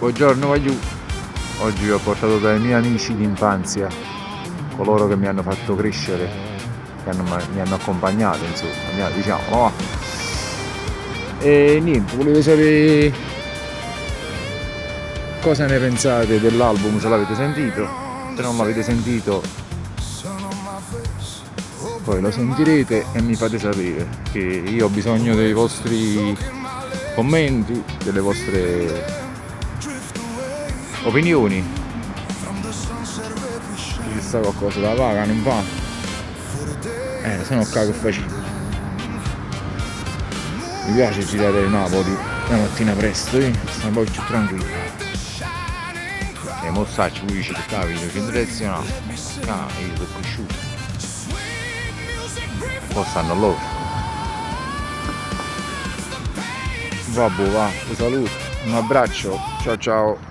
Buongiorno Vagliù. Oggi vi ho portato dai miei amici d'infanzia, coloro che mi hanno fatto crescere, mi hanno accompagnato, insomma, diciamo, no? E niente, volete sapere cosa ne pensate dell'album, se l'avete sentito? Se non l'avete sentito, poi lo sentirete e mi fate sapere, che io ho bisogno dei vostri commenti, delle vostre opinioni. Ci sta qualcosa da paga, non va? Se no cago facile. Mi piace girare Napoli la mattina presto, stiamo poi più tranquillo. E mo sacci pure ci capito, che direzione? Io sono cresciuto. Poi stanno loro. Vabbè, va, vi saluto, un abbraccio, ciao ciao.